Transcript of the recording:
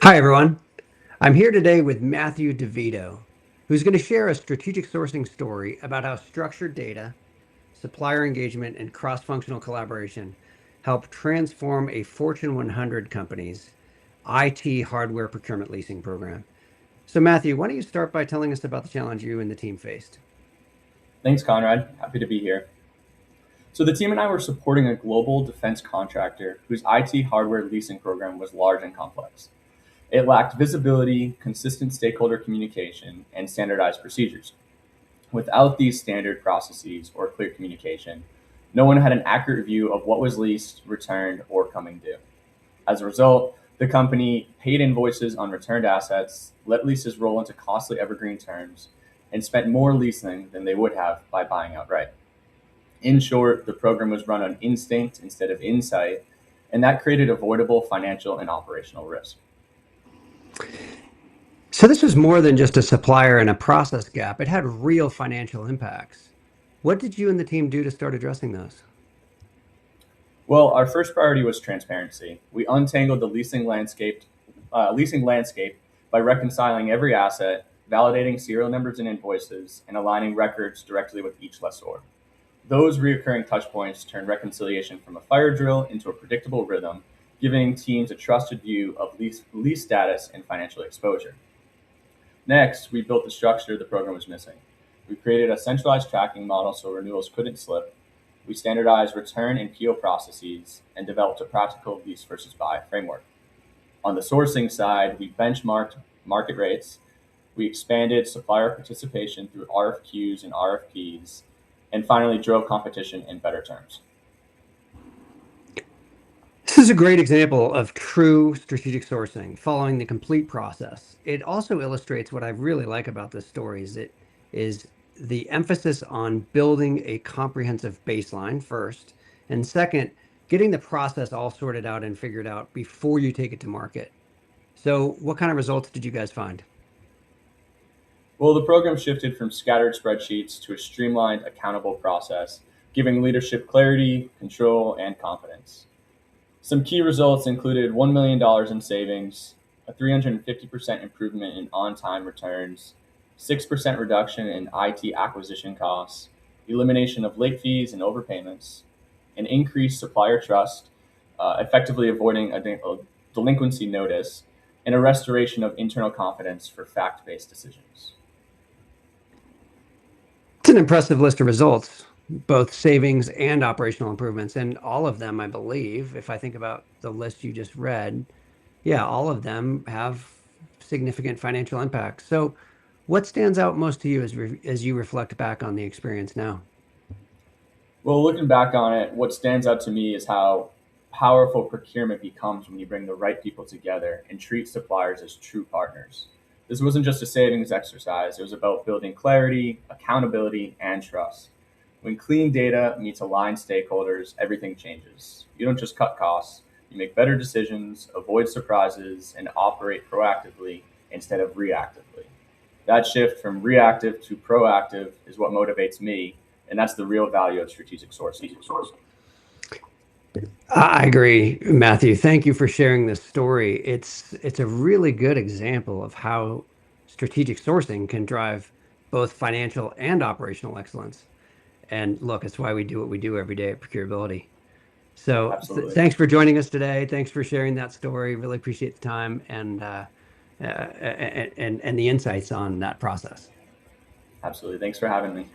Hi, everyone. I'm here today with Matthew DeVito, who's going to share a strategic sourcing story about how structured data, supplier engagement, and cross-functional collaboration help transform a Fortune 100 company's IT hardware procurement leasing program. So, Matthew, why don't you start by telling us about the challenge you and the team faced? Thanks, Conrad. Happy to be here. So, the team and I were supporting a global defense contractor whose IT hardware leasing program was large and complex. It lacked visibility, consistent stakeholder communication, and standardized procedures. Without these standard processes or clear communication, no one had an accurate view of what was leased, returned, or coming due. As a result, the company paid invoices on returned assets, let leases roll into costly evergreen terms, and spent more leasing than they would have by buying outright. In short, the program was run on instinct instead of insight, and that created avoidable financial and operational risk. So, this was more than just a supplier and a process gap, it had real financial impacts. What did you and the team do to start addressing those? Well, our first priority was transparency. We untangled the leasing landscape by reconciling every asset, validating serial numbers and invoices, and aligning records directly with each lessor. Those recurring touchpoints turned reconciliation from a fire drill into a predictable rhythm, giving teams a trusted view of lease status and financial exposure. Next, we built the structure the program was missing. We created a centralized tracking model so renewals couldn't slip. We standardized return and PO processes and developed a practical lease versus buy framework. On the sourcing side, we benchmarked market rates. We expanded supplier participation through RFQs and RFPs, and finally drove competition in better terms. This is a great example of true strategic sourcing, following the complete process. It also illustrates what I really like about this story is the emphasis on building a comprehensive baseline first, and second, getting the process all sorted out and figured out before you take it to market. So, what kind of results did you guys find? Well, the program shifted from scattered spreadsheets to a streamlined, accountable process, giving leadership clarity, control, and confidence. Some key results included $1 million in savings, a 350% improvement in on time returns, 6% reduction in IT acquisition costs, elimination of late fees and overpayments, an increased supplier trust, effectively avoiding a delinquency notice, and a restoration of internal confidence for fact based decisions. It's an impressive list of results, both savings and operational improvements, and all of them, I believe, if I think about the list you just read, yeah, all of them have significant financial impacts. So, what stands out most to you as you reflect back on the experience now? Well, looking back on it, what stands out to me is how powerful procurement becomes when you bring the right people together and treat suppliers as true partners. This wasn't just a savings exercise, it was about building clarity, accountability, and trust. When clean data meets aligned stakeholders, everything changes. You don't just cut costs, you make better decisions, avoid surprises, and operate proactively instead of reactively. That shift from reactive to proactive is what motivates me, and that's the real value of strategic sourcing. I agree, Matthew. Thank you for sharing this story. It's a really good example of how strategic sourcing can drive both financial and operational excellence. And look, it's why we do what we do every day at Procurability. So Absolutely. thanks for joining us today. Thanks for sharing that story. Really appreciate the time and the insights on that process. Absolutely. Thanks for having me.